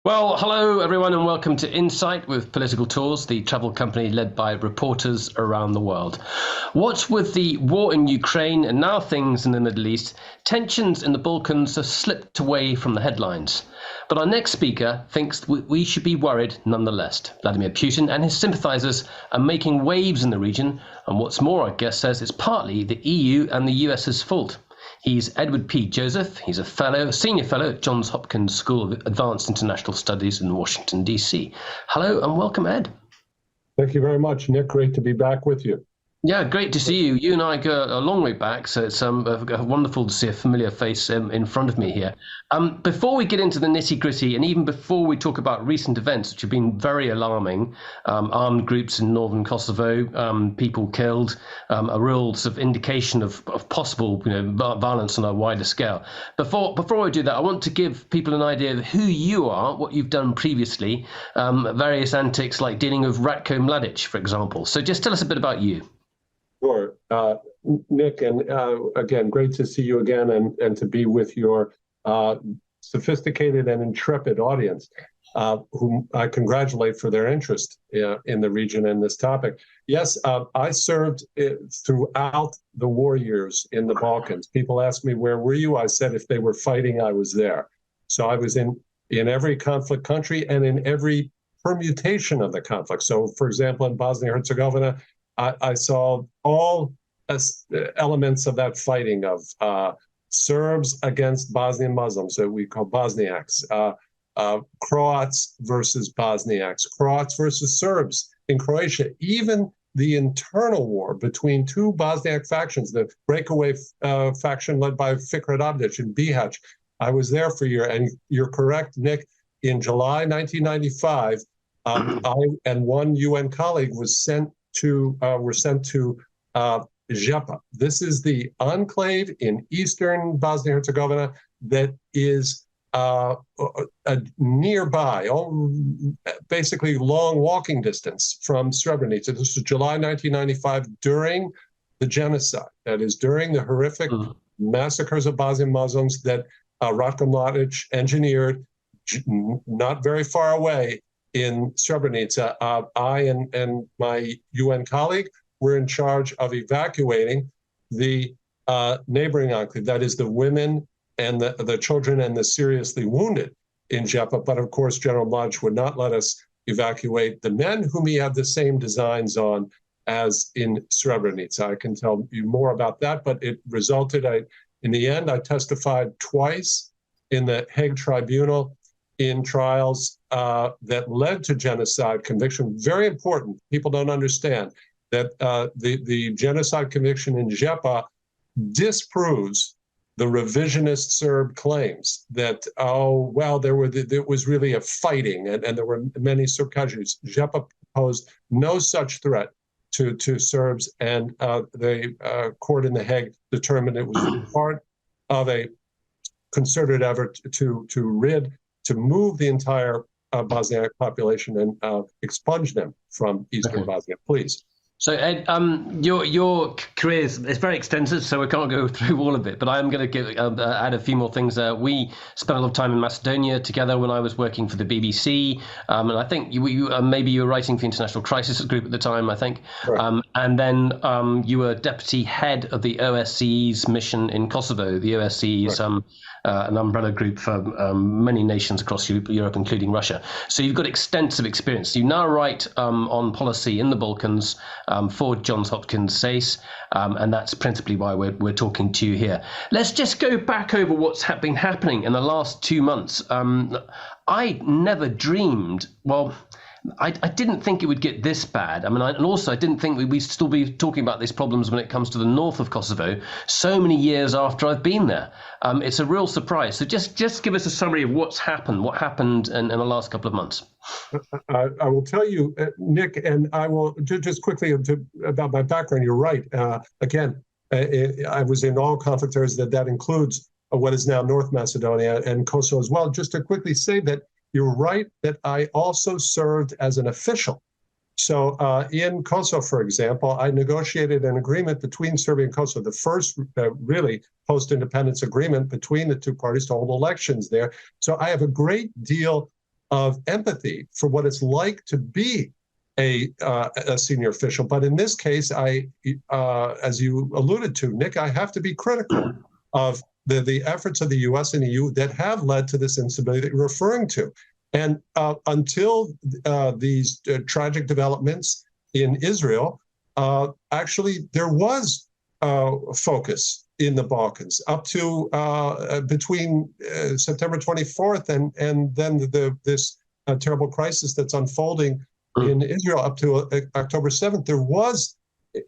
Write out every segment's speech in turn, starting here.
Well, hello everyone, and welcome to Insight with Political Tours, the travel company led by reporters around the world. What with the war in Ukraine and now things in the Middle East, tensions in the Balkans have slipped away from the headlines. But our next speaker thinks we should be worried nonetheless. Vladimir Putin and his sympathizers are making waves in the region, and what's more, our guest says it's partly the EU and the US's fault. He's Edward P. Joseph. He's a senior fellow at Johns Hopkins School of Advanced International Studies in Washington, D.C. Hello and welcome, Ed. Thank you very much, Nick. Great to be back with you. Yeah, great to see you. You and I go a long way back, so it's wonderful to see a familiar face in front of me here. Before we get into the nitty-gritty, and even before we talk about recent events, which have been very alarming, armed groups in northern Kosovo, people killed, a real sort of indication of possible violence on a wider scale. Before I do that, I want to give people an idea of who you are, what you've done previously, various antics like dealing with Ratko Mladic, for example. So just tell us a bit about you. Sure. Nick, and again, great to see you again and to be with your sophisticated and intrepid audience, whom I congratulate for their interest in the region and this topic. Yes, I served throughout the war years in the Balkans. People ask me, where were you? I said, if they were fighting, I was there. So I was in every conflict country and in every permutation of the conflict. So, for example, in Bosnia-Herzegovina, I saw all elements of that fighting of Serbs against Bosnian Muslims, that we call Bosniaks, Croats versus Bosniaks, Croats versus Serbs in Croatia, even the internal war between two Bosniak factions, the breakaway faction led by Fikret Abdic in Bihać. I was there for a year, and you're correct, Nick. In July 1995, I and one UN colleague were sent to Žepa. This is the enclave in eastern Bosnia-Herzegovina that is nearby, basically long walking distance from Srebrenica. This was July 1995 during the genocide, that is during the horrific massacres of Bosnian Muslims that Ratko Mladic engineered not very far away in Srebrenica. I and my UN colleague were in charge of evacuating the neighboring enclave, that is the women and the children and the seriously wounded in Žepa. But of course, General Mladic would not let us evacuate the men whom he had the same designs on as in Srebrenica. I can tell you more about that, but it resulted, in the end, I testified twice in the Hague Tribunal in trials that led to genocide conviction. Very important. People don't understand that the genocide conviction in Žepa disproves the revisionist Serb claims that, it was really a fighting and there were many Serb casualties. Žepa posed no such threat to Serbs, and the court in The Hague determined it was part of a concerted effort to move the entire Bosniak population and expunge them from eastern Bosnia. Please. So, Ed, your career is very extensive, so we can't go through all of it. But I am going to add a few more things. We spent a lot of time in Macedonia together when I was working for the BBC, and I think maybe you were writing for the International Crisis Group at the time, I think. Right. And then you were deputy head of the OSCE's mission in Kosovo. The OSCE is an umbrella group for many nations across Europe, including Russia. So you've got extensive experience. You now write on policy in the Balkans for Johns Hopkins SACE, and that's principally why we're talking to you here. Let's just go back over what's been happening in the last 2 months. I never dreamed, I didn't think it would get this bad. I mean, and also I didn't think we'd still be talking about these problems when it comes to the north of Kosovo so many years after I've been there. It's a real surprise. So just give us a summary of what happened in the last couple of months. I will tell you, Nick, and I will just quickly about my background. You're right. Again, I was in all conflict areas. That includes what is now North Macedonia and Kosovo as well. Just to quickly say that you're right that I also served as an official. So in Kosovo, for example, I negotiated an agreement between Serbia and Kosovo, the first really post-independence agreement between the two parties to hold elections there. So I have a great deal of empathy for what it's like to be a senior official. But in this case, as you alluded to, Nick, I have to be critical of the efforts of the U.S. and EU that have led to this instability that you're referring to. And until these tragic developments in Israel, actually there was focus in the Balkans up to between September 24th and then this terrible crisis that's unfolding in Israel up to October 7th. There was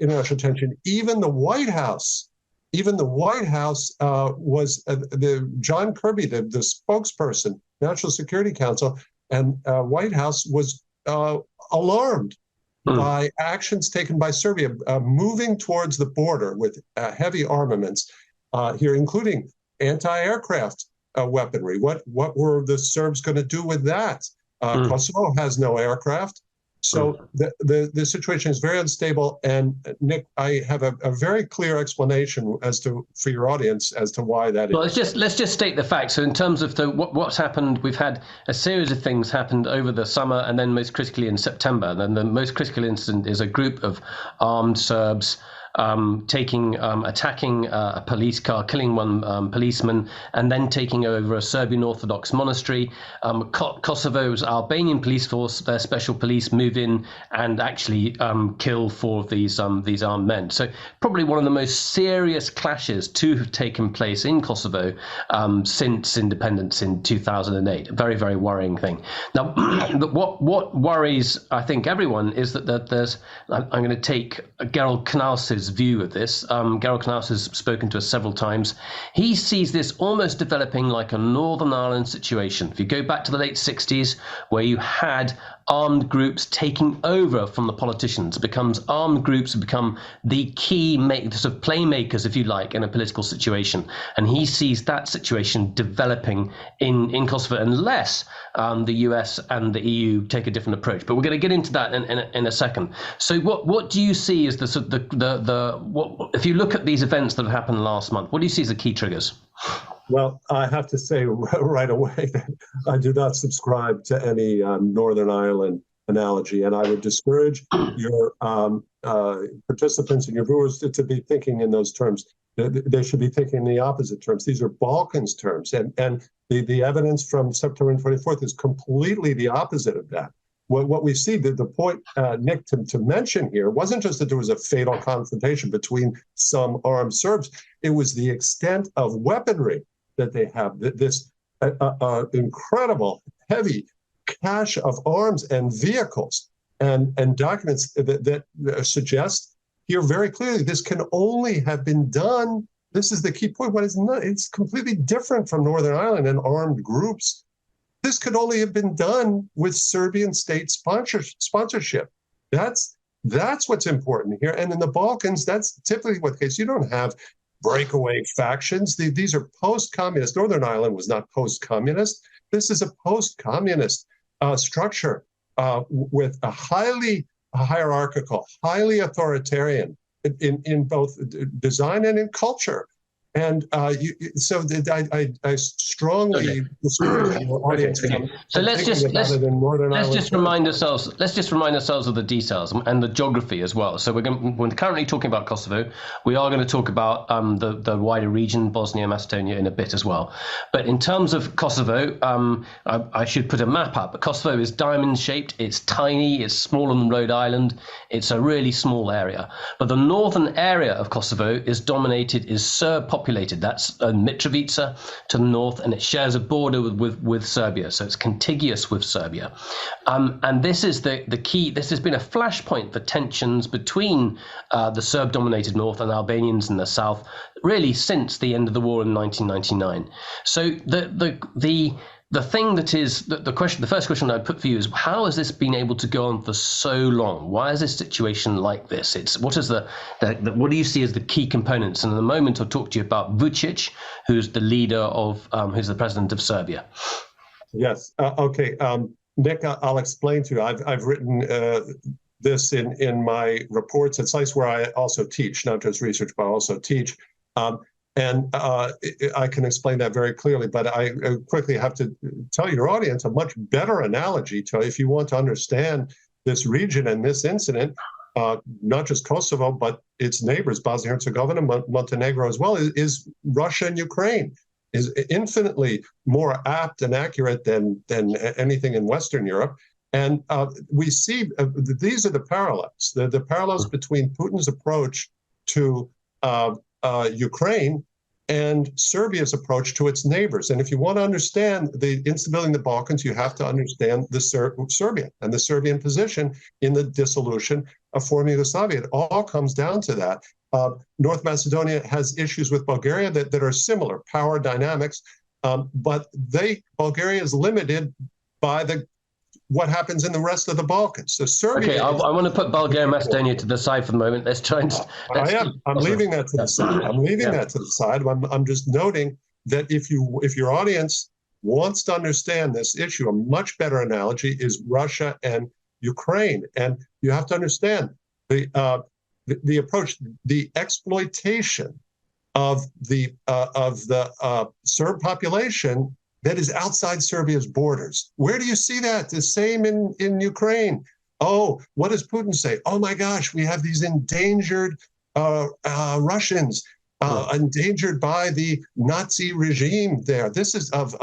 international attention. Even the White House was the John Kirby, the spokesperson, National Security Council, and White House was alarmed by actions taken by Serbia, moving towards the border with heavy armaments here, including anti-aircraft weaponry. What were the Serbs going to do with that? Kosovo has no aircraft. So the situation is very unstable. And Nick, I have a very clear explanation for your audience as to why that is. Well, let's just state the facts. So in terms of what's happened, we've had a series of things happened over the summer and then most critically in September. And then the most critical incident is a group of armed Serbs attacking a police car, killing one policeman, and then taking over a Serbian Orthodox monastery. Kosovo's Albanian police force, their special police, move in and actually kill 4 of these armed men. So probably one of the most serious clashes to have taken place in Kosovo since independence in 2008. A very, very worrying thing. Now, what worries, I think, everyone is that there's, I'm going to take Gerald Knaus's view of this. Gerald Knaus has spoken to us several times. He sees this almost developing like a Northern Ireland situation. If you go back to the late 60s, where you had armed groups taking over from the politicians, armed groups have become the key sort of playmakers, if you like, in a political situation. And he sees that situation developing in Kosovo unless the US and the EU take a different approach. But we're going to get into that in a second. So what do you see as if you look at these events that have happened last month, what do you see as the key triggers? Well, I have to say right away that I do not subscribe to any Northern Ireland analogy, and I would discourage your participants and your viewers to be thinking in those terms. They should be thinking in the opposite terms. These are Balkans terms, and the evidence from September 24th is completely the opposite of that. What we see, the point, Nick, to mention here wasn't just that there was a fatal confrontation between some armed Serbs. It was the extent of weaponry that they have, this incredible, heavy cache of arms and vehicles and documents that suggest here very clearly this can only have been done. This is the key point. It's completely different from Northern Ireland and armed groups. This could only have been done with Serbian state sponsorship. That's what's important here. And in the Balkans, that's typically what the case. You don't have breakaway factions. These are post-communist. Northern Ireland was not post-communist. This is a post-communist structure with a highly hierarchical, highly authoritarian in both design and in culture. And so I strongly discourage your audience. Okay. So let's just remind ourselves. Let's just remind ourselves of the details and the geography as well. So we're currently talking about Kosovo. We are going to talk about the wider region, Bosnia, Macedonia, in a bit as well. But in terms of Kosovo, I should put a map up. Kosovo is diamond shaped. It's tiny. It's smaller than Rhode Island. It's a really small area. But the northern area of Kosovo is Serb populated. That's Mitrovica to the north, and it shares a border with Serbia, so it's contiguous with Serbia. And this is the key. This has been a flashpoint for tensions between the Serb-dominated north and Albanians in the south, really since the end of the war in 1999. So the thing that is the first question I'd put for you is, how has this been able to go on for so long? Why is this situation like this? What do you see as the key components? And in a moment, I'll talk to you about Vučić, who's the leader who's the president of Serbia. Yes. Okay. Nick, I'll explain to you. I've written this in my reports at sites where I also teach, not just research, but I also teach. And I can explain that very clearly, but I quickly have to tell your audience a much better analogy to, if you want to understand this region and this incident, not just Kosovo, but its neighbors, Bosnia-Herzegovina, Montenegro as well, is Russia and Ukraine, is infinitely more apt and accurate than anything in Western Europe. And we see these are the parallels. The parallels between Putin's approach to Ukraine and Serbia's approach to its neighbors. And if you want to understand the instability in the Balkans, you have to understand the Serbia and the Serbian position in the dissolution of former Yugoslavia. It all comes down to that. North Macedonia has issues with Bulgaria that are similar, power dynamics, but Bulgaria is limited by what happens in the rest of the Balkans. So Serbia. Okay, I want to put Bulgaria and Macedonia to the side for the moment. Let's try and. I'm leaving that to the side. I'm leaving that to the side. I'm just noting that if your audience wants to understand this issue, a much better analogy is Russia and Ukraine, and you have to understand the approach, the exploitation of the Serb population that is outside Serbia's borders. Where do you see that? The same in Ukraine. Oh, what does Putin say? Oh my gosh, we have these endangered Russians, endangered by the Nazi regime there. This is of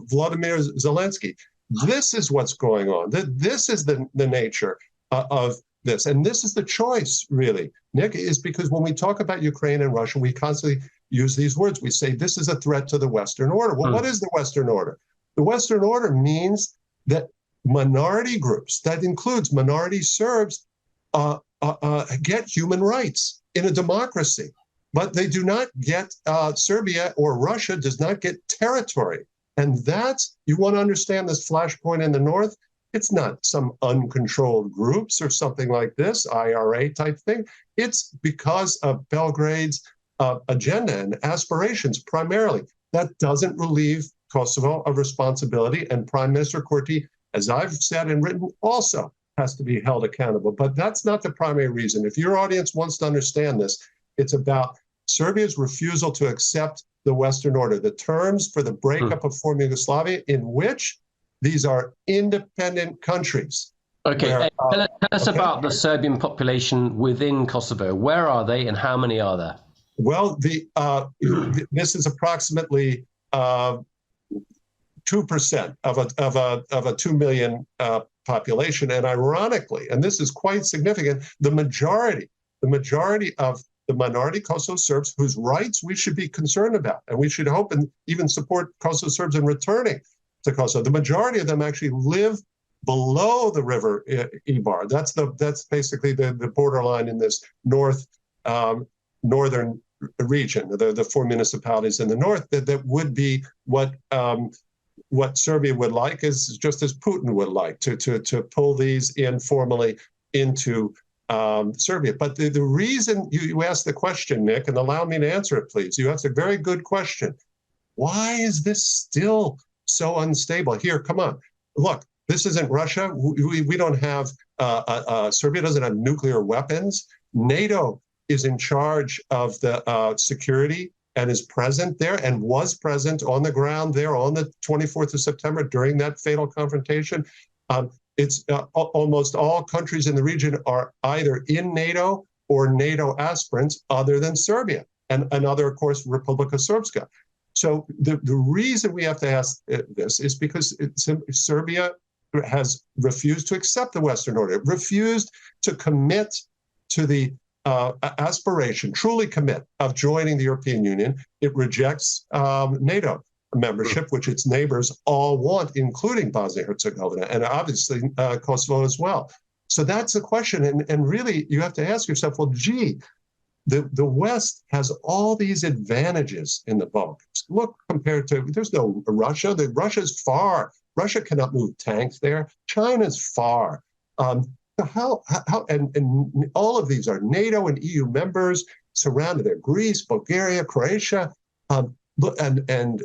Vladimir Zelensky. This is what's going on. This is the nature of this. And this is the choice, really, Nick, is because when we talk about Ukraine and Russia, we constantly use these words. We say this is a threat to the Western order. Well, what is the Western order? The Western order means that minority groups, that includes minority Serbs, get human rights in a democracy. But they do not get, Serbia or Russia does not get territory. And that's, you want to understand this flashpoint in the north? It's not some uncontrolled groups or something like this, IRA type thing. It's because of Belgrade's agenda and aspirations primarily. That doesn't relieve Kosovo of responsibility. And Prime Minister Kurti, as I've said and written, also has to be held accountable. But that's not the primary reason. If your audience wants to understand this, it's about Serbia's refusal to accept the Western order, the terms for the breakup of former Yugoslavia, in which these are independent countries. Okay, tell us about the Serbian population within Kosovo. Where are they and how many are there? Well, this is approximately 2% of a 2 million population. And ironically, and this is quite significant, the majority of the minority Kosovo Serbs, whose rights we should be concerned about, and we should hope and even support Kosovo Serbs in returning to Kosovo. The majority of them actually live below the river Ibar. That's basically the borderline in this northern region. The four municipalities in the north that would be what Serbia would like, is just as Putin would like to pull these informally into Serbia. But the reason you asked the question, Nick, and allow me to answer it, please. You asked a very good question. Why is this still so unstable? Here, come on. Look, this isn't Russia. We don't have, Serbia doesn't have nuclear weapons. NATO is in charge of the security and is present there and was present on the ground there on the 24th of September during that fatal confrontation. It's almost all countries in the region are either in NATO or NATO aspirants other than Serbia and other, of course, Republika Srpska. So the reason we have to ask this is because Serbia has refused to accept the Western order. It refused to commit to the aspiration, truly commit, of joining the European Union. It rejects NATO membership, which its neighbors all want, including Bosnia-Herzegovina and obviously Kosovo as well. So that's the question. And really, you have to ask yourself, well, gee, the West has all these advantages in the Balkans. Look, compared to, there's no Russia. Russia's far. Russia cannot move tanks there. China's far. How and all of these are NATO and EU members, surrounded there. Greece, Bulgaria, Croatia, and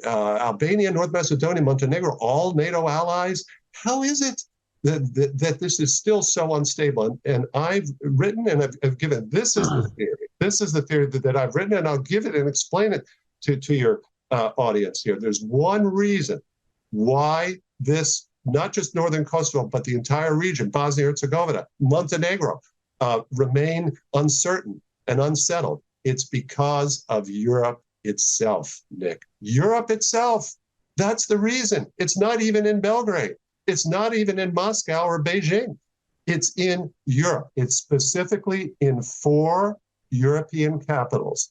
Albania, North Macedonia, Montenegro, all NATO allies. How is it that this is still so unstable? And I've written and I've given, this is the theory. This is the theory that I've written, and I'll give it and explain it to your audience here. There's one reason why this, not just northern Kosovo, but the entire region, Bosnia-Herzegovina, Montenegro, remain uncertain and unsettled. It's because of Europe itself, Nick. Europe itself. That's the reason. It's not even in Belgrade. It's not even in Moscow or Beijing. It's in Europe. It's specifically in 4 European capitals.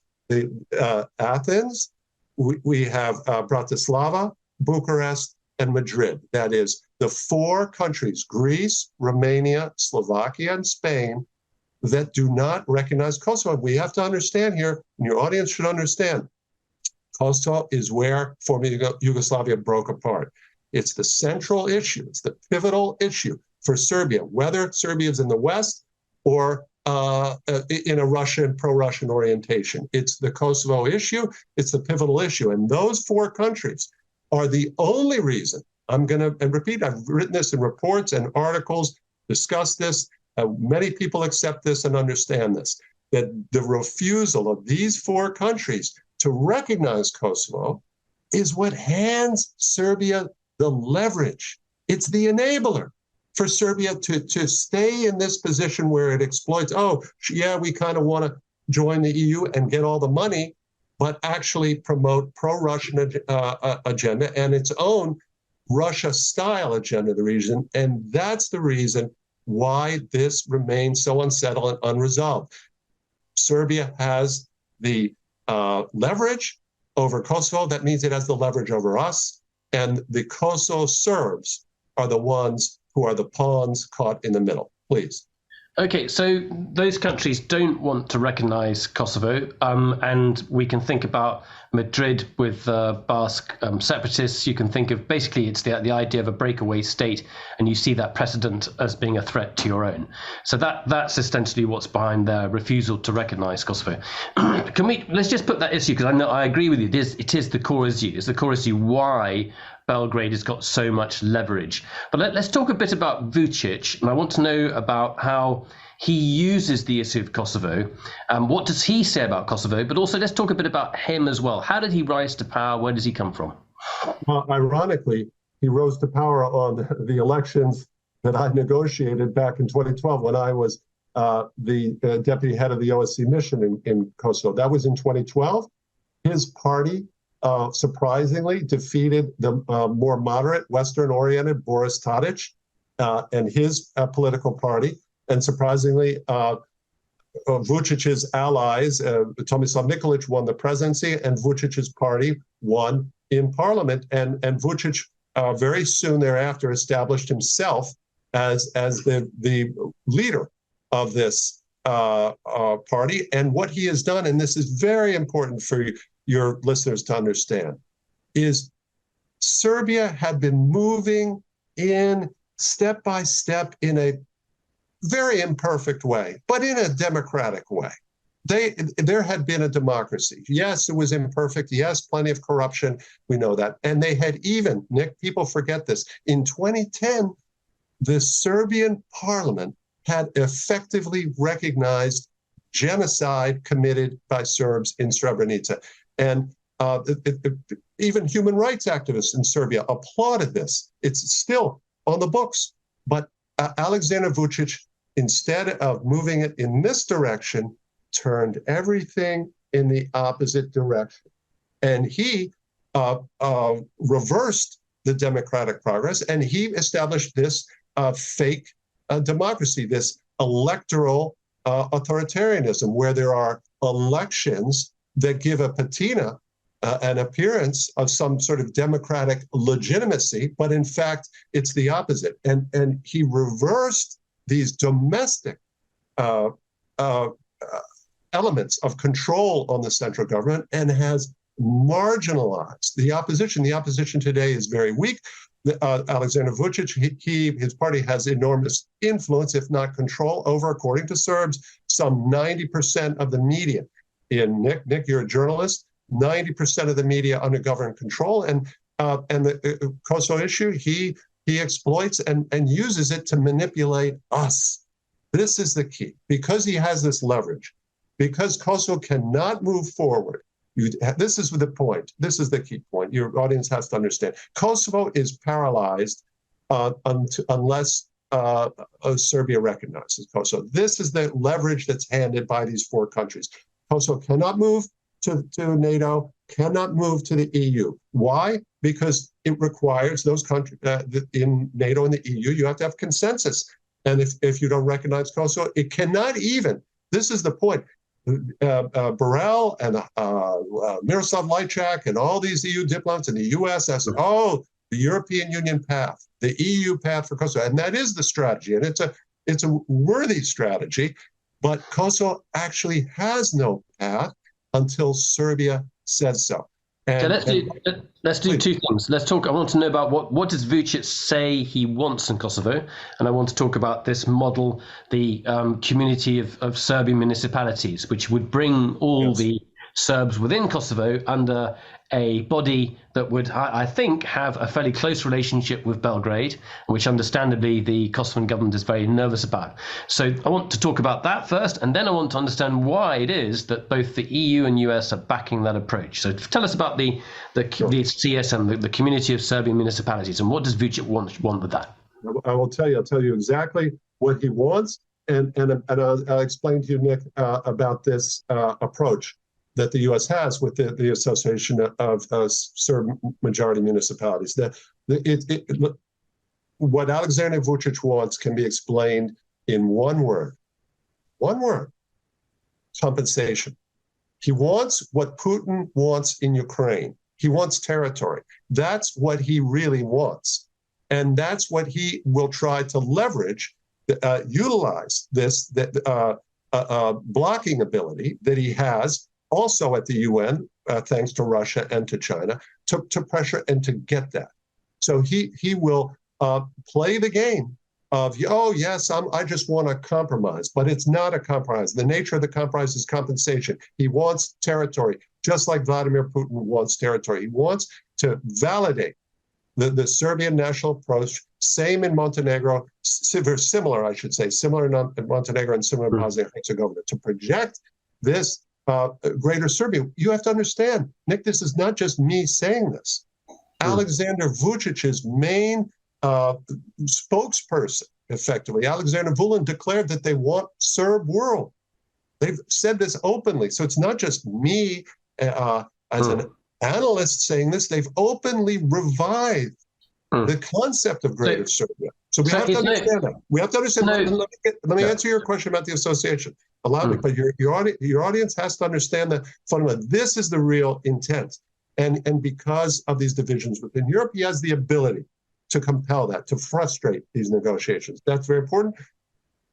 Athens, we have Bratislava, Bucharest, and Madrid. That is the 4 countries, Greece, Romania, Slovakia, and Spain, that do not recognize Kosovo. We have to understand here, and your audience should understand, Kosovo is where former Yugoslavia broke apart. It's the central issue. It's the pivotal issue for Serbia, whether Serbia is in the West or in a Russian, pro-Russian orientation. It's the Kosovo issue. It's the pivotal issue. And those 4 countries are the only reason, I'm going to, and repeat, I've written this in reports and articles, discussed this. Many people accept this and understand this, that the refusal of these 4 countries to recognize Kosovo is what hands Serbia the leverage. It's the enabler for Serbia to stay in this position where it exploits, oh, yeah, we kind of want to join the EU and get all the money, but actually promote pro-Russian agenda and its own Russia-style agenda in the region. And that's the reason why this remains so unsettled and unresolved. Serbia has the leverage over Kosovo. That means it has the leverage over us. And the Kosovo Serbs are the ones who are the pawns caught in the middle. Please. Okay, so those countries don't want to recognize Kosovo, and we can think about Madrid with Basque separatists. You can think of, basically, it's the idea of a breakaway state, and you see that precedent as being a threat to your own. So that's essentially what's behind their refusal to recognize Kosovo. Let's just put that issue, because I agree with you. It is the core issue. It's the core issue why Belgrade has got so much leverage. But let's talk a bit about Vučić, and I want to know about how he uses the issue of Kosovo. What does he say about Kosovo? But also, let's talk a bit about him as well. How did he rise to power? Where does he come from? Well, ironically, he rose to power on the elections that I negotiated back in 2012 when I was the deputy head of the OSCE mission in Kosovo. That was in 2012. His party surprisingly defeated the more moderate, Western-oriented Boris Tadić and his political party. And surprisingly, Vučić's allies, Tomislav Nikolić won the presidency, and Vučić's party won in parliament. And Vučić very soon thereafter established himself as the leader of this party. And what he has done, and this is very important for your listeners to understand, is Serbia had been moving in step by step in a very imperfect way, but in a democratic way. There had been a democracy. Yes, it was imperfect. Yes, plenty of corruption. We know that. And they had even, Nick, people forget this, in 2010, the Serbian parliament had effectively recognized genocide committed by Serbs in Srebrenica. And even human rights activists in Serbia applauded this. It's still on the books. But Aleksandar Vučić, instead of moving it in this direction, turned everything in the opposite direction. And he reversed the democratic progress, and he established this fake democracy, this electoral authoritarianism, where there are elections that give a patina, an appearance of some sort of democratic legitimacy, but in fact, it's the opposite. And he reversed these domestic elements of control on the central government and has marginalized the opposition. The opposition today is very weak. Aleksandar Vučić, his party has enormous influence, if not control, over, according to Serbs, some 90% of the media. Nick, you're a journalist. 90% of the media under government control, and the Kosovo issue, he exploits and uses it to manipulate us. This is the key, because he has this leverage. because Kosovo cannot move forward. This is the point. This is the key point. Your audience has to understand. Kosovo is paralyzed unless Serbia recognizes Kosovo. This is the leverage that's handed by these four countries. Kosovo cannot move to NATO, cannot move to the EU. Why? Because it requires those countries in NATO and the EU, you have to have consensus. And if you don't recognize Kosovo, it cannot even, this is the point, Borrell and Miroslav Lajčák and all these EU diplomats in the US ask, the European Union path, the EU path for Kosovo. And that is the strategy. And it's a worthy strategy, but Kosovo actually has no path until Serbia says so. Let's do two things. Let's talk. I want to know about what does Vučić say he wants in Kosovo, and I want to talk about this model, the community of Serbian municipalities, which would bring all the Serbs within Kosovo under a body that would, I think, have a fairly close relationship with Belgrade, which understandably the Kosovan government is very nervous about. So I want to talk about that first, and then I want to understand why it is that both the EU and US are backing that approach. So tell us about the CSM, the community of Serbian municipalities, and what does Vučić want with that? I'll tell you exactly what he wants, and I'll explain to you, Nick, about this approach that the U.S. has with the Association of Serb Majority Municipalities. What Alexander Vučić wants can be explained in one word, compensation. He wants what Putin wants in Ukraine. He wants territory. That's what he really wants. And that's what he will try to leverage, utilize this blocking ability that he has also at the UN, thanks to Russia and to China, to pressure and to get that. So he will play the game of, I just want a compromise, but it's not a compromise. The nature of the compromise is compensation. He wants territory, just like Vladimir Putin wants territory. He wants to validate the Serbian national approach, same in Montenegro, similar, I should say, similar in Montenegro and similar in Bosnia and Herzegovina, to project this greater Serbia. You have to understand, Nick, this is not just me saying this. Alexander Vučić's main spokesperson, effectively, Alexander Vulin, declared that they want Serb world. They've said this openly. So it's not just me as an analyst saying this. They've openly revived the concept of greater Serbia. So we have to understand that. We have to understand. Let me answer your question about the association. Allow me, but your audience has to understand that fundamentally this is the real intent. And because of these divisions within Europe, he has the ability to compel that, to frustrate these negotiations. That's very important.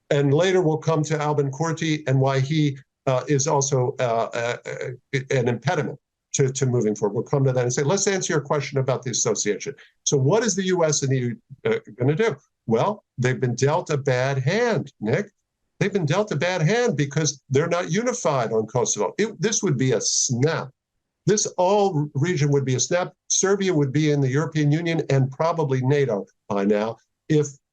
And later we'll come to Albin Kurti and why he is also an impediment to moving forward. We'll come to that and say, let's answer your question about the association. So what is the U.S. and the EU going to do? Well, they've been dealt a bad hand, Nick. They've been dealt a bad hand because they're not unified on Kosovo. This would be a snap. This all region would be a snap. Serbia would be in the European Union and probably NATO by now,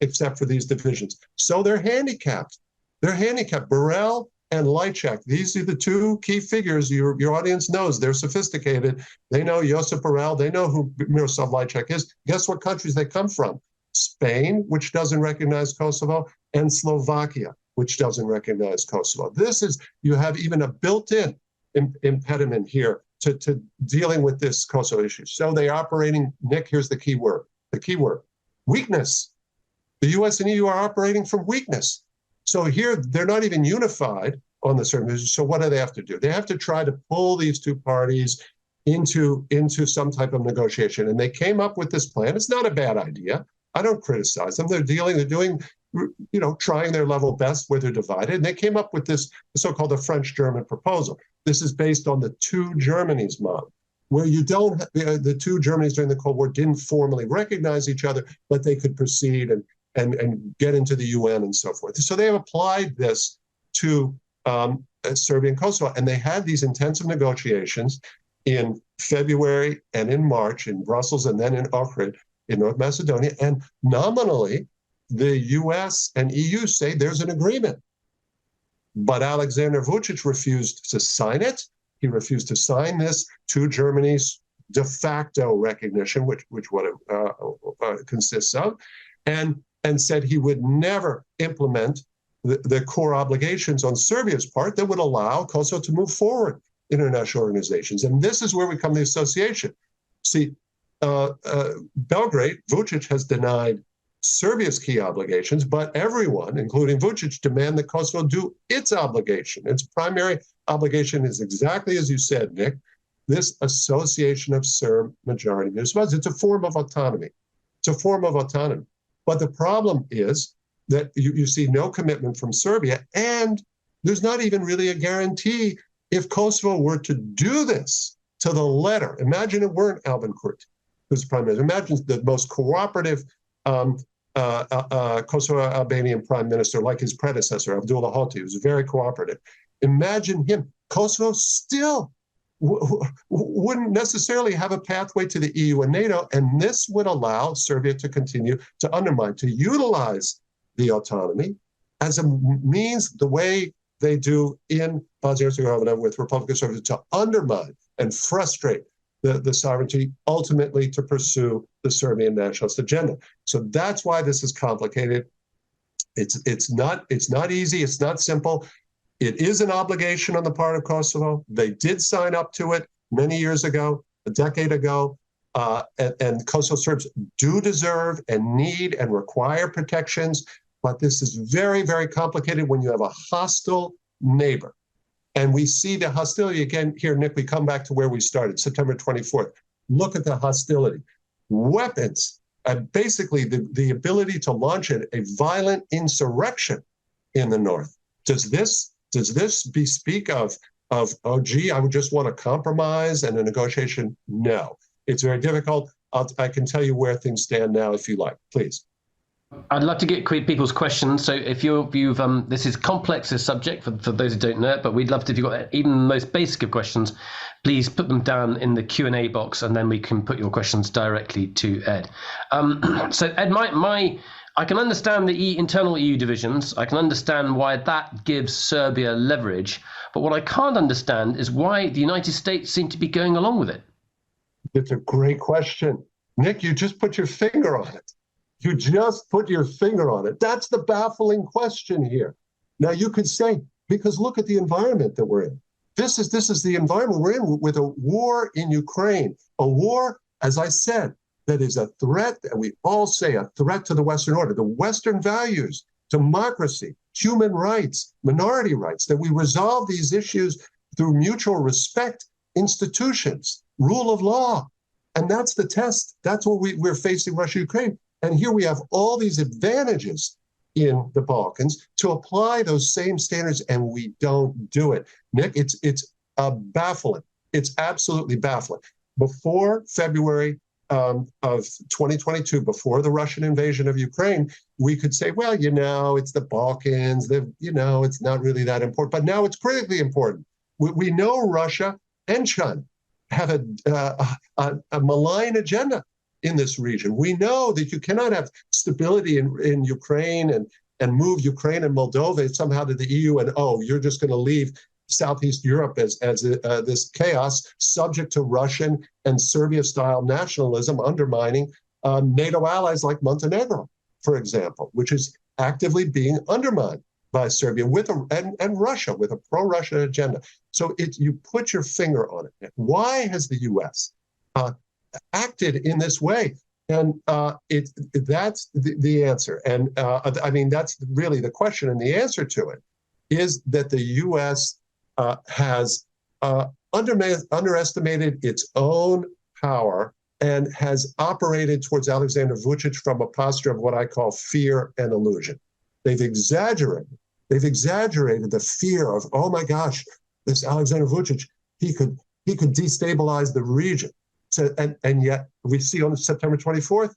except for these divisions. So they're handicapped. They're handicapped. Borrell and Lajčák, these are the two key figures. Your audience knows. They're sophisticated. They know Josip Borrell. They know who Miroslav Lajčák is. Guess what countries they come from? Spain, which doesn't recognize Kosovo, and Slovakia, which doesn't recognize Kosovo. You have even a built-in impediment here to dealing with this Kosovo issue. So they're operating, Nick, here's the key word, weakness. The US and EU are operating from weakness. So here, they're not even unified on the Serbian issue. So what do they have to do? They have to try to pull these two parties into some type of negotiation. And they came up with this plan. It's not a bad idea. I don't criticize them. They're doing, trying their level best where they're divided. And they came up with this so-called the French-German proposal. This is based on the two Germanys model, where the two Germanys during the Cold War didn't formally recognize each other, but they could proceed and get into the UN and so forth. So they have applied this to Serbia and Kosovo, and they had these intensive negotiations in February and in March in Brussels and then in Ohrid in North Macedonia. And nominally, the US and EU say there's an agreement. But Alexander Vučić refused to sign it. He refused to sign this to Germany's de facto recognition, which what it consists of, and said he would never implement the core obligations on Serbia's part that would allow Kosovo to move forward in international organizations. And this is where we come to the association. See, Belgrade, Vučić has denied Serbia's key obligations, but everyone, including Vučić, demand that Kosovo do its obligation. Its primary obligation is exactly as you said, Nick, this association of Serb majority municipalities. It's a form of autonomy. It's a form of autonomy. But the problem is that you see no commitment from Serbia, and there's not even really a guarantee if Kosovo were to do this to the letter. Imagine it weren't Albin Kurti who's the prime minister. Imagine the most cooperative Kosovo-Albanian prime minister, like his predecessor, Abdullah Hoti, who was very cooperative. Imagine him. Kosovo still wouldn't necessarily have a pathway to the EU and NATO, and this would allow Serbia to continue to undermine, to utilize the autonomy as a means, the way they do in Bosnia-Herzegovina with Republic of Serbia, to undermine and frustrate the sovereignty, ultimately to pursue the Serbian nationalist agenda. So that's why this is complicated. It's not easy. It's not simple. It is an obligation on the part of Kosovo. They did sign up to it many years ago, a decade ago, and Kosovo Serbs do deserve and need and require protections. But this is very, very complicated when you have a hostile neighbor. And we see the hostility again here, Nick. We come back to where we started, September 24th. Look at the hostility. Weapons, and basically the ability to launch a violent insurrection in the north. Does this bespeak of oh gee, I would just want a compromise and a negotiation? No, it's very difficult. I can tell you where things stand now if you like, please. I'd love to get people's questions. So if you've this is complex, this subject for those who don't know it, but we'd love to, if you've got even the most basic of questions, please put them down in the Q&A box, and then we can put your questions directly to Ed. So Ed, I can understand the internal EU divisions. I can understand why that gives Serbia leverage, but what I can't understand is why the United States seem to be going along with it. It's a great question, Nick. You just put your finger on it. You just put your finger on it. That's the baffling question here. Now you could say, because look at the environment that we're in. This is the environment we're in, with a war in Ukraine, a war, as I said, that is a threat, and we all say a threat to the Western order, the Western values, democracy, human rights, minority rights, that we resolve these issues through mutual respect, institutions, rule of law. And that's the test. That's what we're facing Russia-Ukraine. And here we have all these advantages in the Balkans to apply those same standards, and we don't do it. Nick, it's baffling. It's absolutely baffling. Before February of 2022, before the Russian invasion of Ukraine, we could say, well, it's the Balkans, it's not really that important. But now it's critically important. We know Russia and China have a malign agenda in this region. We know that you cannot have stability in Ukraine and move Ukraine and Moldova somehow to the EU, and you're just going to leave Southeast Europe as this chaos, subject to Russian and Serbia-style nationalism, undermining NATO allies like Montenegro, for example, which is actively being undermined by Serbia and Russia with a pro-Russia agenda. So you put your finger on it. Why has the U.S. acted in this way? And that's the answer. And that's really the question. And the answer to it is that the U.S. has underestimated its own power and has operated towards Alexander Vučić from a posture of what I call fear and illusion. They've exaggerated the fear of, oh my gosh, this Alexander Vučić, he could destabilize the region. So, and yet we see on September 24th,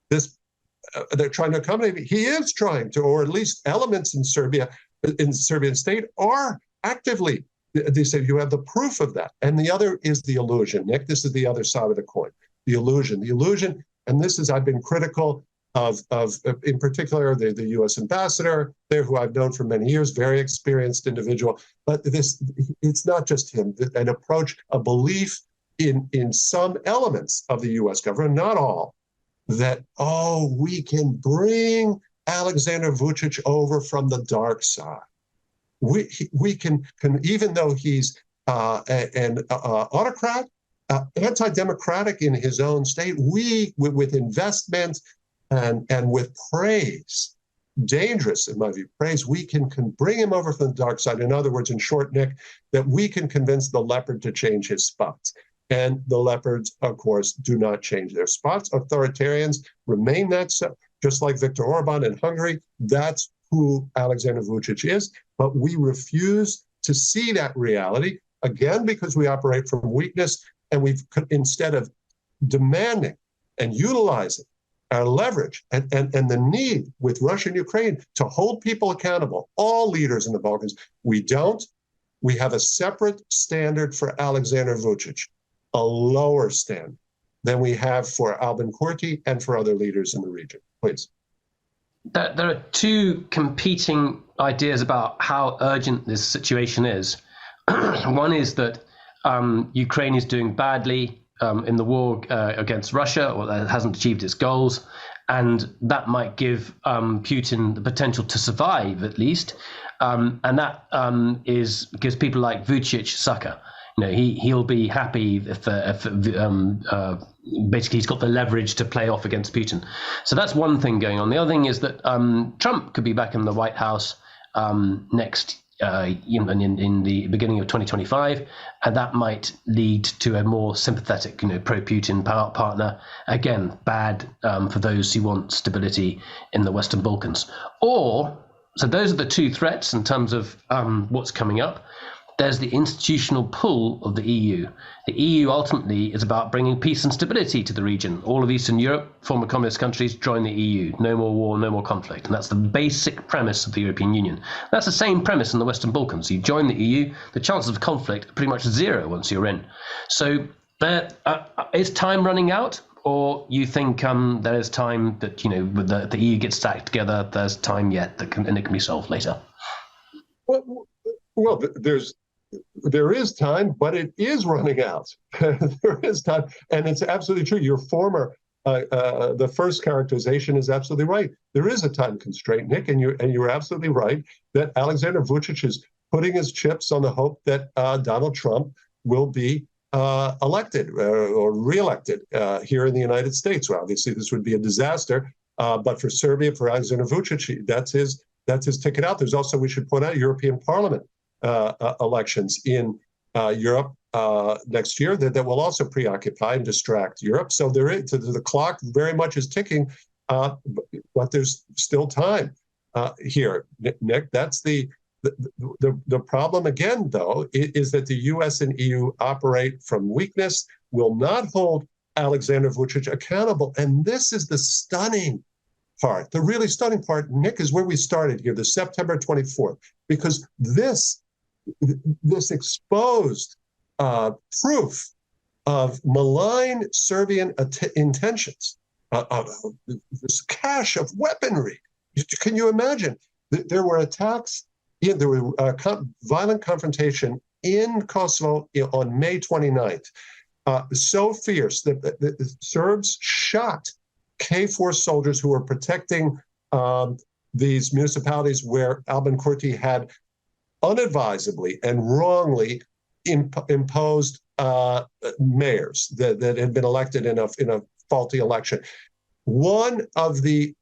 they're trying to accommodate me. He is trying to, or at least elements in Serbia, in the Serbian state, are actively. They say you have the proof of that. And the other is the illusion, Nick. This is the other side of the coin. The illusion, and this is, I've been critical in particular, the U.S. ambassador there, who I've known for many years, very experienced individual. But it's not just him. An approach, a belief in some elements of the U.S. government, not all, that, oh, we can bring Alexander Vučić over from the dark side. We can even though he's an autocrat, anti-democratic in his own state, with investment and with praise, dangerous in my view, praise, we can bring him over from the dark side. In other words, in short, Nick, that we can convince the leopard to change his spots. And the leopards, of course, do not change their spots. Authoritarians remain that, just like Viktor Orban in Hungary. That's who Alexander Vučić is. But we refuse to see that reality, again, because we operate from weakness, and instead of demanding and utilizing our leverage and the need with Russia and Ukraine to hold people accountable, all leaders in the Balkans, we don't. We have a separate standard for Alexander Vučić, a lower standard than we have for Albin Kurti and for other leaders in the region. Please. There are two competing ideas about how urgent this situation is. One is that Ukraine is doing badly in the war against Russia, or that hasn't achieved its goals, and that might give Putin the potential to survive at least, and that gives people like Vučić succor. You know, he'll be happy if basically he's got the leverage to play off against Putin. So that's one thing going on. The other thing is that Trump could be back in the White House next in the beginning of 2025, and that might lead to a more sympathetic, pro-Putin partner. Again, bad for those who want stability in the Western Balkans. So those are the two threats in terms of what's coming up. There's the institutional pull of the EU. The EU ultimately is about bringing peace and stability to the region. All of Eastern Europe, former communist countries, join the EU. No more war, no more conflict. And that's the basic premise of the European Union. That's the same premise in the Western Balkans. You join the EU, the chances of conflict are pretty much zero once you're in. So is time running out? Or you think there is time that, with the EU gets stacked together, there's time yet and it can be solved later? Well, there is time, but it is running out. There is time, and it's absolutely true. Your the first characterization is absolutely right. There is a time constraint, Nick, and you're absolutely right that Alexander Vučić is putting his chips on the hope that Donald Trump will be elected or reelected here in the United States. Well, obviously, this would be a disaster, but for Serbia, for Alexander Vučić, that's his ticket out. There's also, we should point out, European Parliament elections in Europe next year that will also preoccupy and distract Europe. So the clock very much is ticking, but there's still time here, Nick. That's the problem again, though, is that the U.S. and EU operate from weakness, will not hold Alexander Vučić accountable, and this is the stunning part. The really stunning part, Nick, is where we started here, the September 24th, because this exposed proof of malign Serbian intentions, this cache of weaponry. Can you imagine? There were attacks, there were violent confrontation in Kosovo on May 29th, so fierce that the Serbs shot K4 soldiers who were protecting these municipalities where Albin Kurti had unadvisedly and wrongly imposed mayors that had been elected in a faulty election. One of the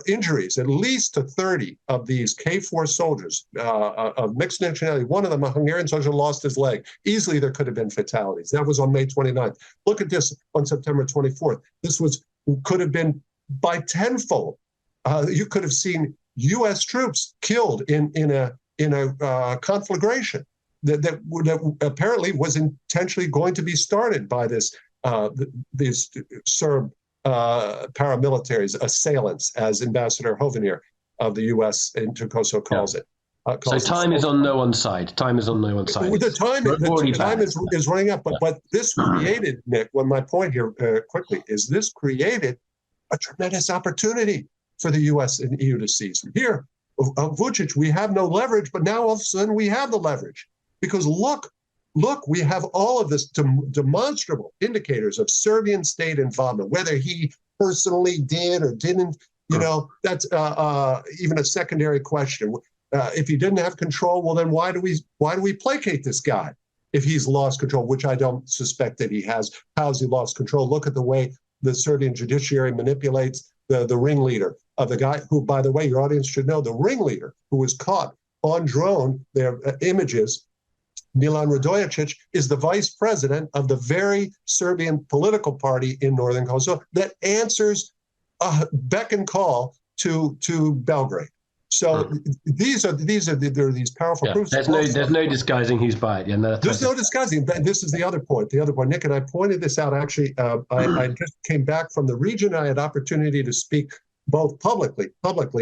injuries, at least to 30 of these K4 soldiers of mixed nationality, one of them, a Hungarian soldier, lost his leg. Easily there could have been fatalities. That was on May 29th. Look at this on September 24th. This could have been by tenfold. You could have seen U.S. troops killed in a conflagration that apparently was intentionally going to be started by these Serb paramilitaries, assailants, as Ambassador Hovenier of the U.S. into Kosovo calls it. So time is on no one's side. Time is on no one's side. The time is running up. But this created, Nick, my point here quickly is this created a tremendous opportunity for the U.S. and EU to seize. Here, Vučić, we have no leverage, but now all of a sudden we have the leverage. Because look, we have all of this demonstrable indicators of Serbian state involvement, whether he personally did or didn't, that's even a secondary question. If he didn't have control, well, then why do we placate this guy if he's lost control, which I don't suspect that he has? How's he lost control? Look at the way the Serbian judiciary manipulates the ringleader of the guy who, by the way, your audience should know, the ringleader who was caught on drone, their images, Milan Radojic, is the vice president of the very Serbian political party in northern Kosovo that answers a beck and call to Belgrade. So these are these powerful proofs. There's no disguising who's by it. Yeah, no, there's no disguising. This is the other point. Nick and I pointed this out. Actually, I just came back from the region. I had opportunity to speak both publicly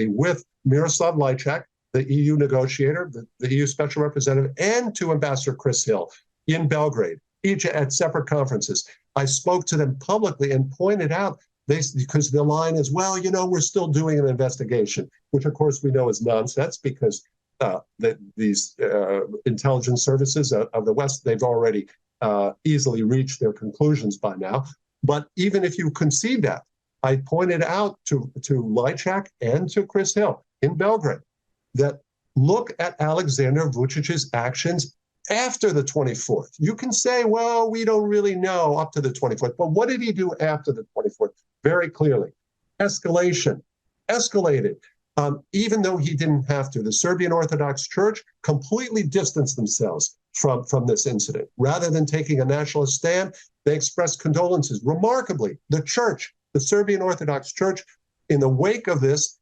with Miroslav Lajčák, the EU negotiator, the EU special representative, and to Ambassador Chris Hill in Belgrade, each at separate conferences. I spoke to them publicly and pointed out, because the line is, well, we're still doing an investigation, which of course we know is nonsense, because these intelligence services of the West, they've already easily reached their conclusions by now. But even if you concede that, I pointed out to Lajčák and to Chris Hill in Belgrade that look at Alexander Vučić's actions after the 24th. You can say, well, we don't really know up to the 24th, but what did he do after the 24th? Very clearly, escalated. Even though he didn't have to. The Serbian Orthodox Church completely distanced themselves from this incident. Rather than taking a nationalist stand, they expressed condolences. Remarkably, the Serbian Orthodox Church, in the wake of this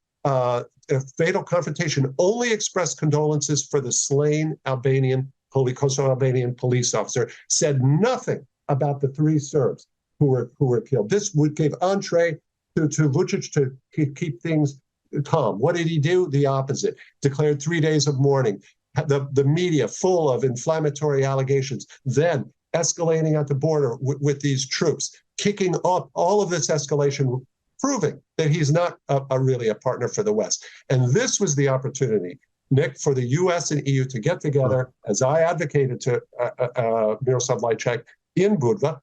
fatal confrontation, only expressed condolences for the slain Kosovo Albanian police officer, said nothing about the 3 Serbs who were killed. This would give entree to Vučić to keep things calm. What did he do? The opposite. Declared 3 days of mourning. The media full of inflammatory allegations. Then escalating at the border with these troops, kicking up all of this escalation, proving that he's not really a partner for the West. And this was the opportunity, Nick, for the U.S. and EU to get together, as I advocated to Miroslav Lajčák in Budva,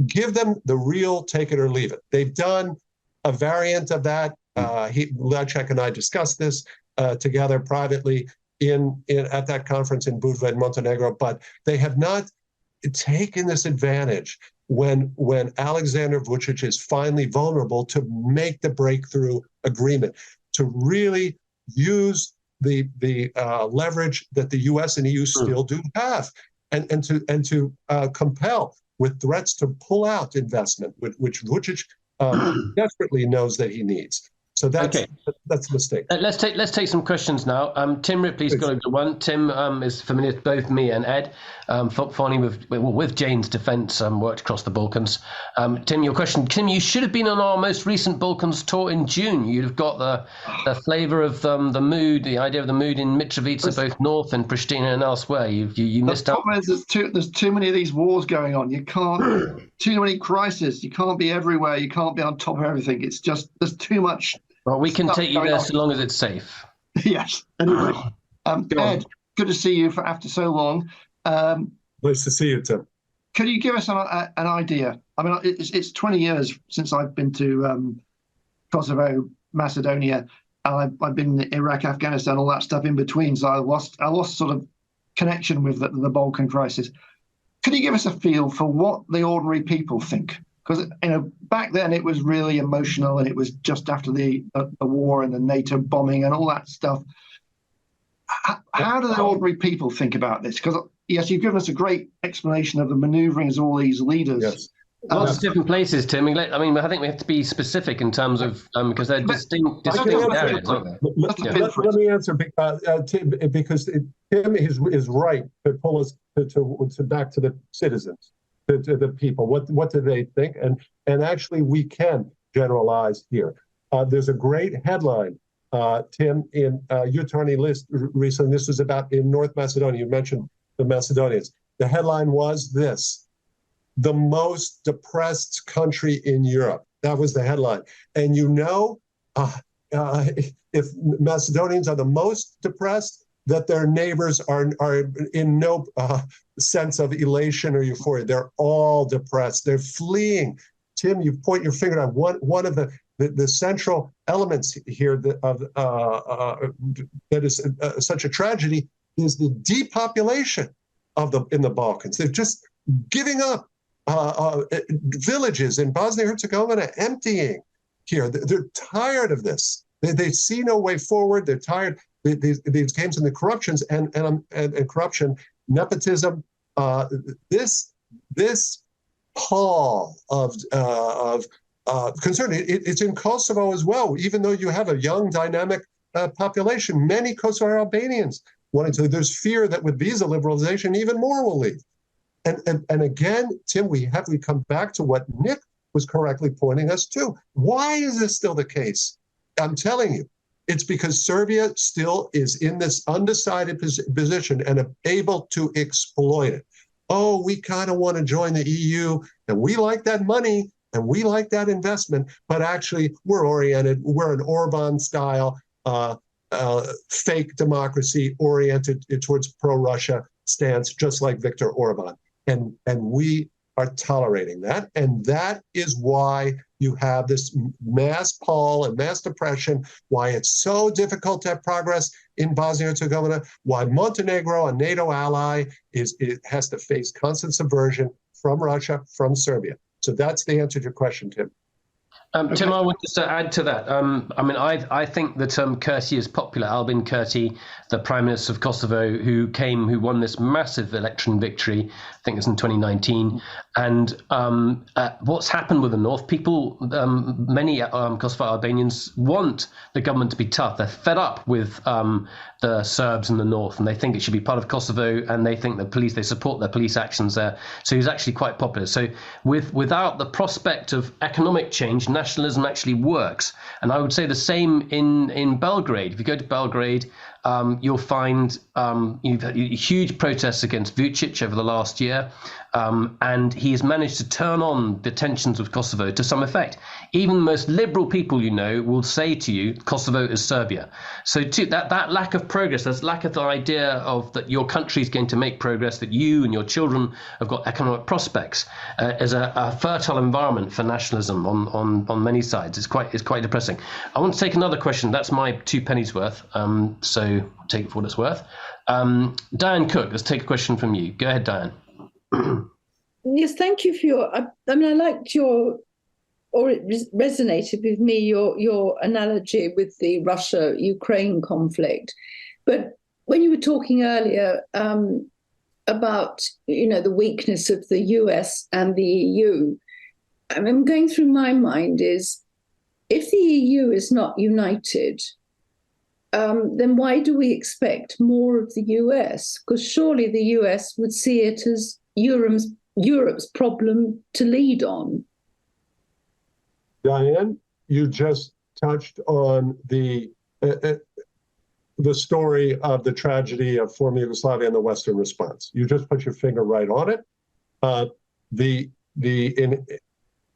give them the real take it or leave it. They've done a variant of that. Lajčák and I discussed this together privately at that conference in Budva in Montenegro, but they have not taken this advantage when Alexander Vučić is finally vulnerable to make the breakthrough agreement, to really use the leverage that the U.S. and EU still do have, and to compel with threats to pull out investment, which Vučić desperately knows that he needs. So that's a mistake. Let's take some questions now. Tim Ripley's got a good one. Tim is familiar with both me and Ed. Finally, with Jane's defence, worked across the Balkans. Tim, your question. Tim, you should have been on our most recent Balkans tour in June. You'd have got the flavour of the mood, the idea of the mood in Mitrovica, both north and Pristina and elsewhere. You missed out. There's too many of these wars going on. You can't. Too many crises. You can't be everywhere. You can't be on top of everything. It's just there's too much. Well, we can take you there so long as it's safe. Yes. Anyway, Ed, good to see you after so long. Nice to see you, Tim. Could you give us an idea? I mean, it's 20 years since I've been to Kosovo, Macedonia, and I've been in Iraq, Afghanistan, all that stuff in between. So I lost sort of connection with the Balkan crisis. Could you give us a feel for what the ordinary people think? Because back then it was really emotional, and it was just after the war and the NATO bombing and all that stuff. How do the ordinary people think about this? Because yes, you've given us a great explanation of the manoeuvrings of all these leaders. Yes. Lots of different places, Tim. I think we have to be specific in terms of because they're distinct areas, aren't they? Let me answer Tim, because Tim is right to pull us to back to the citizens. To the people, what do they think? And actually, we can generalize here. There's a great headline, Tim, in Jutarnji List recently. This was about in North Macedonia. You mentioned the Macedonians. The headline was this: the most depressed country in Europe. That was the headline. And if Macedonians are the most depressed, that their neighbors are in no sense of elation or euphoria. They're all depressed. They're fleeing. Tim, you point your finger at one of the central elements here that is such a tragedy is the depopulation in the Balkans. They're just giving up. Villages in Bosnia-Herzegovina emptying here. They're tired of this. They see no way forward. They're tired. These games and the corruptions and corruption, nepotism. This pall of concern. It's in Kosovo as well. Even though you have a young, dynamic population, many Kosovo Albanians wanting to. There's fear that with visa liberalization, even more will leave. And again, Tim, we come back to what Nick was correctly pointing us to. Why is this still the case? I'm telling you, it's because Serbia still is in this undecided position and able to exploit it. Oh, we kind of want to join the EU, and we like that money, and we like that investment, but actually we're an Orban-style fake democracy oriented towards pro-Russia stance, just like Viktor Orban. And we are tolerating that. And that is why you have this mass pall and mass depression, why it's so difficult to have progress in Bosnia-Herzegovina, why Montenegro, a NATO ally, it has to face constant subversion from Russia, from Serbia. So that's the answer to your question, Tim. Tim, I want just to add to that. I think that Kurti is popular. Albin Kurti, the Prime Minister of Kosovo, who won this massive election victory, I think it's in 2019. And what's happened with the North? People, many Kosovo Albanians want the government to be tough. They're fed up with the Serbs in the North, and they think it should be part of Kosovo, and they think they support their police actions there. So he's actually quite popular. So without the prospect of economic change, nationalism actually works. And I would say the same in Belgrade. If you go to Belgrade, you'll find you've had huge protests against Vucic over the last year, and he has managed to turn on the tensions with Kosovo to some effect. Even the most liberal people will say to you, Kosovo is Serbia. So that lack of progress, that lack of the idea of that your country is going to make progress, that you and your children have got economic prospects, is a fertile environment for nationalism on many sides. It's quite depressing. I want to take another question. That's my 2 pennies worth. So take it for what it's worth. Diane Cook, let's take a question from you. Go ahead, Diane. Yes, thank you for your. I liked your, or it resonated with me, your analogy with the Russia-Ukraine conflict. But when you were talking earlier about the weakness of the US and the EU, I'm going through my mind is if the EU is not united, then why do we expect more of the US? Because surely the US would see it as Europe's problem to lead on. Diane, you just touched on the story of the tragedy of former Yugoslavia and the Western response. You just put your finger right on it. The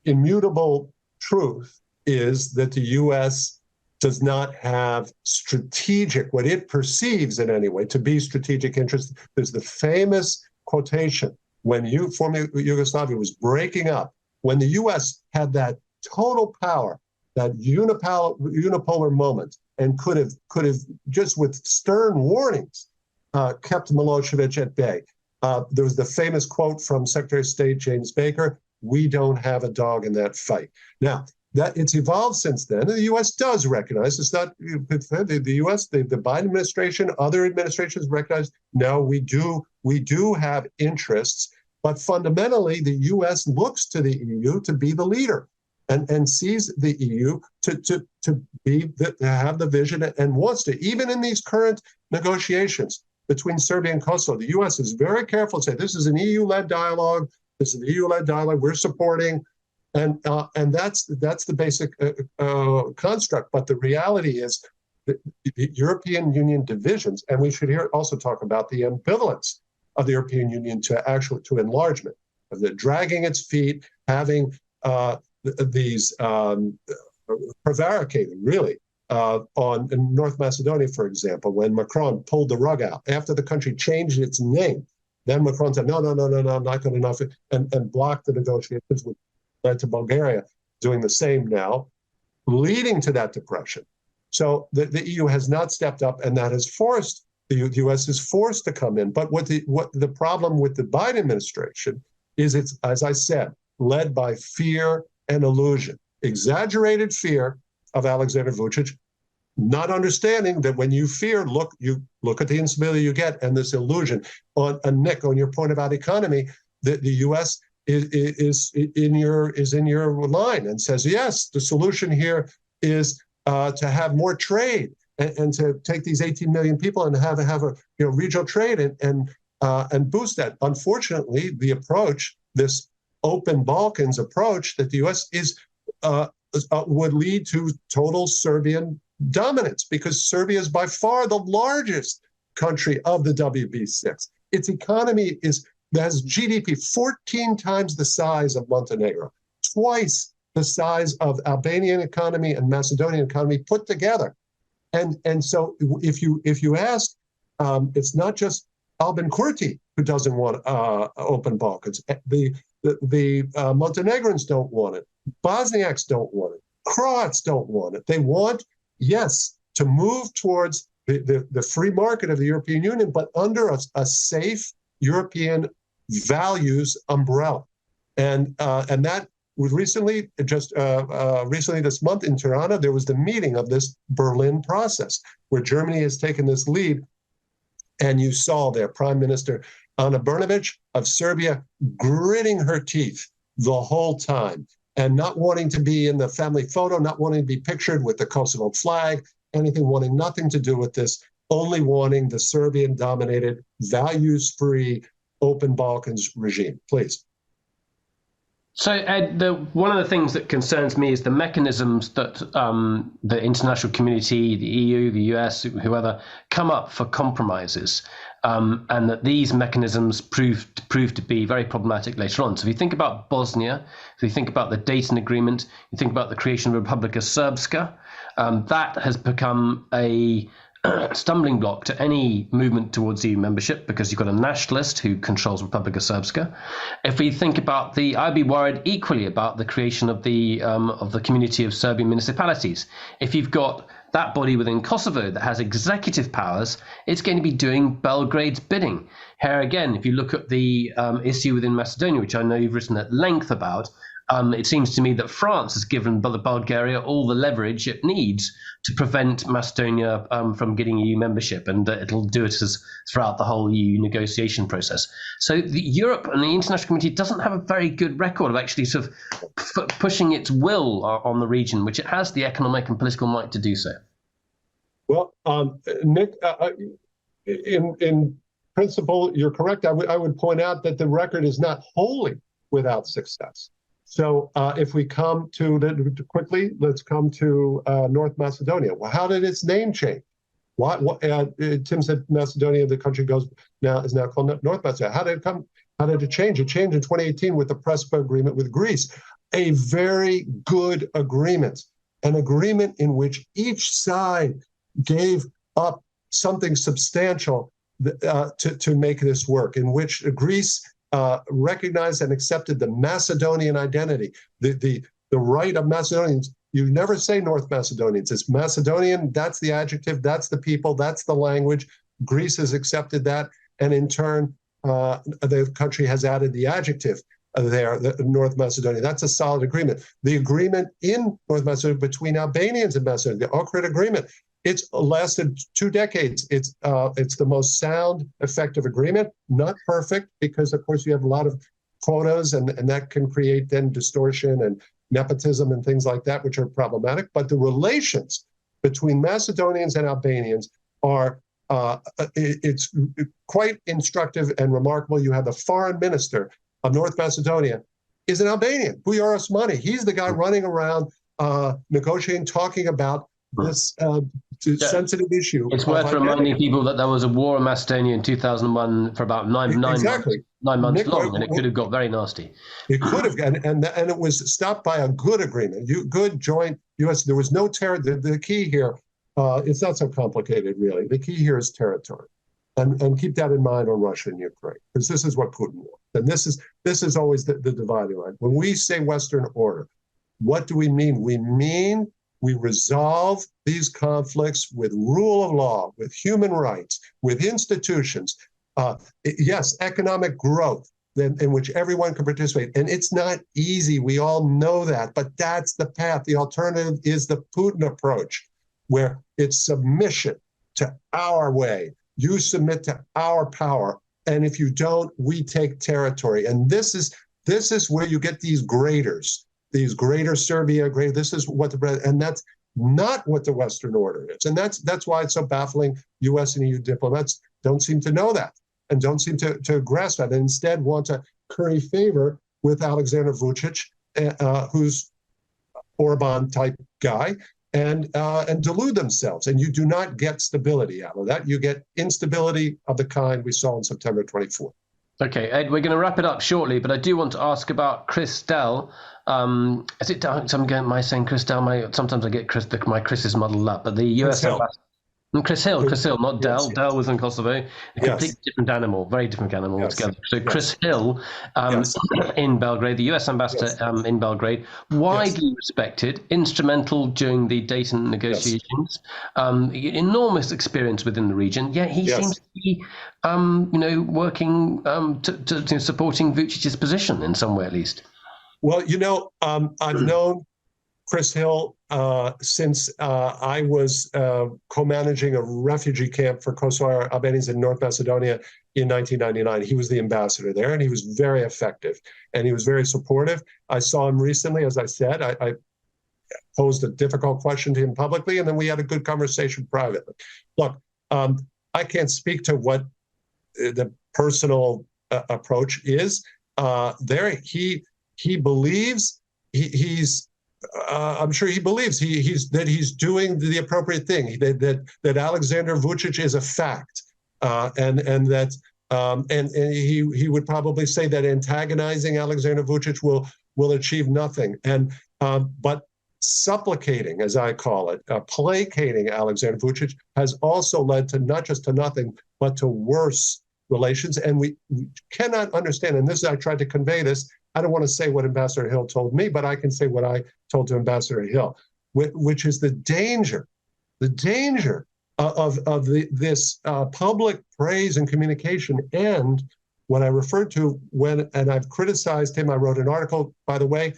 immutable truth is that the U.S. does not have what it perceives in any way to be strategic interest. There's the famous quotation when former Yugoslavia was breaking up, when the U.S. had that total power, that unipolar moment, and could have just with stern warnings kept Milosevic at bay. There was the famous quote from Secretary of State James Baker, "We don't have a dog in that fight." Now, that it's evolved since then. And the U.S. does recognize it's not the U.S. The Biden administration, other administrations recognize. No, we do have interests, but fundamentally the U.S. looks to the EU to be the leader, and sees the EU to have the vision and wants to. Even in these current negotiations between Serbia and Kosovo, the U.S. is very careful to say this is an EU-led dialogue. This is an EU-led dialogue. We're supporting. And that's the basic construct. But the reality is the European Union divisions, and we should also talk about the ambivalence of the European Union to enlargement, of the dragging its feet, having these prevaricating, really, in North Macedonia, for example, when Macron pulled the rug out after the country changed its name. Then Macron said, no, not good enough, and blocked the negotiations, which led to Bulgaria doing the same now, leading to that depression. So the EU has not stepped up, and that has forced, the U.S. is forced to come in. But what the problem with the Biden administration is, it's, as I said, led by fear and illusion, exaggerated fear of Alexander Vučić, not understanding that when you fear, you look at the instability you get, and this illusion. Nick, on your point about economy, the U.S. is in your line and says, yes, the solution here is to have more trade and to take these 18 million people and have a regional trade and boost that. Unfortunately, the approach, this open Balkans approach that the U.S. would lead to total Serbian dominance, because Serbia is by far the largest country of the WB6. Its economy has GDP 14 times the size of Montenegro, twice the size of Albanian economy and Macedonian economy put together. And so if you ask, it's not just Albin Kurti who doesn't want open Balkans. The Montenegrins don't want it. Bosniaks don't want it. Croats don't want it. They want, yes, to move towards the free market of the European Union, but under a safe European values umbrella. And that was recently this month in Tirana, there was the meeting of this Berlin process, where Germany has taken this lead. And you saw their Prime Minister, Ana Brnabić of Serbia, gritting her teeth the whole time and not wanting to be in the family photo, not wanting to be pictured with the Kosovo flag, wanting nothing to do with this, only wanting the Serbian-dominated, values-free, open Balkans regime. Please. So, Ed, one of the things that concerns me is the mechanisms that the international community, the EU, the US, whoever, come up for compromises, and that these mechanisms prove to be very problematic later on. So if you think about Bosnia, if you think about the Dayton Agreement, you think about the creation of Republika Srpska, that has become a stumbling block to any movement towards EU membership, because you've got a nationalist who controls Republika Srpska. If we think about I'd be worried equally about the creation of the community of Serbian municipalities. If you've got that body within Kosovo that has executive powers, it's going to be doing Belgrade's bidding. Here again, if you look at the issue within Macedonia, which I know you've written at length about, it seems to me that France has given Bulgaria all the leverage it needs to prevent Macedonia from getting EU membership, and it'll do it throughout the whole EU negotiation process. So Europe and the international community doesn't have a very good record of actually sort of pushing its will on the region, which it has the economic and political might to do so. Well, Nick, in principle, you're correct. I would point out that the record is not wholly without success. So if we come to quickly, let's come to North Macedonia. Well, how did its name change? Tim said Macedonia, the country is now called North Macedonia. How did it change? It changed in 2018 with the Prespa agreement with Greece, a very good agreement, an agreement in which each side gave up something substantial to make this work, in which Greece recognized and accepted the Macedonian identity, the right of Macedonians. You never say North Macedonians. It's Macedonian. That's the adjective. That's the people. That's the language. Greece has accepted that. And in turn, the country has added the adjective there, North Macedonia. That's a solid agreement. The agreement in North Macedonia between Albanians and Macedonia, the Ohrid Agreement, it's lasted 2 decades. It's the most sound, effective agreement. Not perfect, because of course you have a lot of quotas, and that can create then distortion and nepotism and things like that, which are problematic. But the relations between Macedonians and Albanians are it's quite instructive and remarkable. You have the foreign minister of North Macedonia is an Albanian, Bujar Osmani. He's the guy running around negotiating, talking about this sensitive issue. It's worth reminding people that there was a war in Macedonia in 2001 for about nine months. 9 months Nick, long, and it could have got very nasty. It could have, and it was stopped by a good agreement, good joint U.S. There was no terror. The key here, it's not so complicated, really. The key here is territory, and keep that in mind on Russia and Ukraine, because this is what Putin wants, and this is always the dividing line. When we say Western order, what do we mean? We mean we resolve these conflicts with rule of law, with human rights, with institutions. Yes, economic growth in which everyone can participate. And it's not easy. We all know that, but that's the path. The alternative is the Putin approach, where it's submission to our way. You submit to our power. And if you don't, we take territory. And this is where you get these graders, these greater Serbia, this is what and that's not what the Western order is. And that's why it's so baffling. US and EU diplomats don't seem to know that, and don't seem to grasp that, and instead want to curry favor with Alexander Vučić, who's Orban-type guy, and delude themselves. And you do not get stability out of that. You get instability of the kind we saw on September 24th. Okay, Ed, we're going to wrap it up shortly, but I do want to ask about Chris Dell. Is it? Am I saying Chris Dell? Sometimes I get my Chris's muddled up, but the US ambassador. Chris Hill, not Dell. Yes. Dell was in Kosovo. A completely different animal, very different animal altogether. So Chris Hill in Belgrade, the US ambassador in Belgrade, widely respected, instrumental during the Dayton negotiations, enormous experience within the region. Yet he seems to be, working to supporting Vučić's position in some way at least. Well, I've known Chris Hill since I was co-managing a refugee camp for Kosovo Albanians in North Macedonia in 1999. He was the ambassador there, and he was very effective, and he was very supportive. I saw him recently, as I said. I posed a difficult question to him publicly, and then we had a good conversation privately. Look, I can't speak to what the personal approach is. He believes I'm sure he believes that he's doing the appropriate thing. That Alexander Vučić is a fact, and that he would probably say that antagonizing Alexander Vučić will achieve nothing. But supplicating, as I call it, placating Alexander Vučić has also led to not just to nothing, but to worse relations. And we cannot understand. And I tried to convey this. I don't want to say what Ambassador Hill told me, but I can say what I told to Ambassador Hill, which is the danger of this public praise and communication, and what I referred to and I've criticized him. I wrote an article, by the way.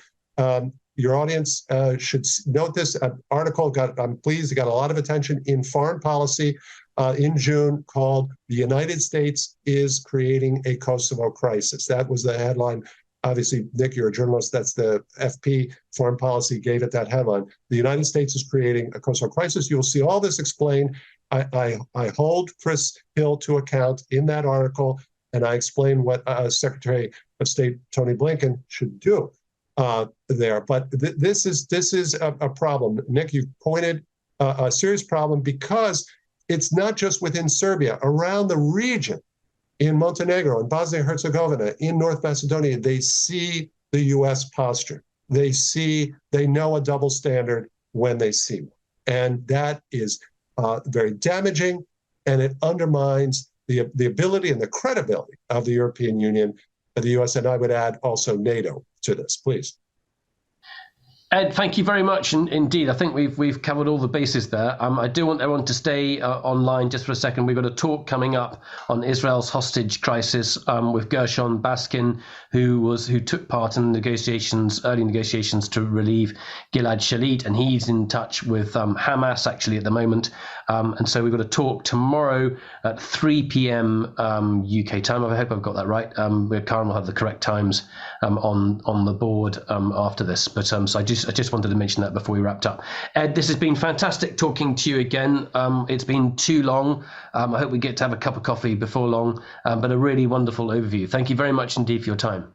Your audience should note this article. I'm pleased it got a lot of attention in Foreign Policy in June, called "The United States is Creating a Kosovo Crisis." That was the headline. Obviously, Nick, you're a journalist. That's the FP Foreign Policy gave it that headline. The United States is creating a Kosovo crisis. You'll see all this explained. I hold Chris Hill to account in that article, and I explain what Secretary of State Tony Blinken should do there. But this is a problem. Nick, you pointed a serious problem, because it's not just within Serbia. Around the region, in Montenegro, in Bosnia-Herzegovina, in North Macedonia, they see the U.S. posture. They know a double standard when they see one. And that is very damaging, and it undermines the ability and the credibility of the European Union, the U.S., and I would add also NATO to this, please. Ed, thank you very much indeed. I think we've covered all the bases there. I do want everyone to stay online just for a second. We've got a talk coming up on Israel's hostage crisis with Gershon Baskin, who took part in early negotiations to relieve Gilad Shalit, and he's in touch with Hamas actually at the moment. And so we've got a talk tomorrow at 3 p.m. UK time. I hope I've got that right. Karen will have the correct times on the board after this. But so I just wanted to mention that before we wrapped up. Ed, this has been fantastic talking to you again. It's been too long. I hope we get to have a cup of coffee before long, but a really wonderful overview. Thank you very much indeed for your time.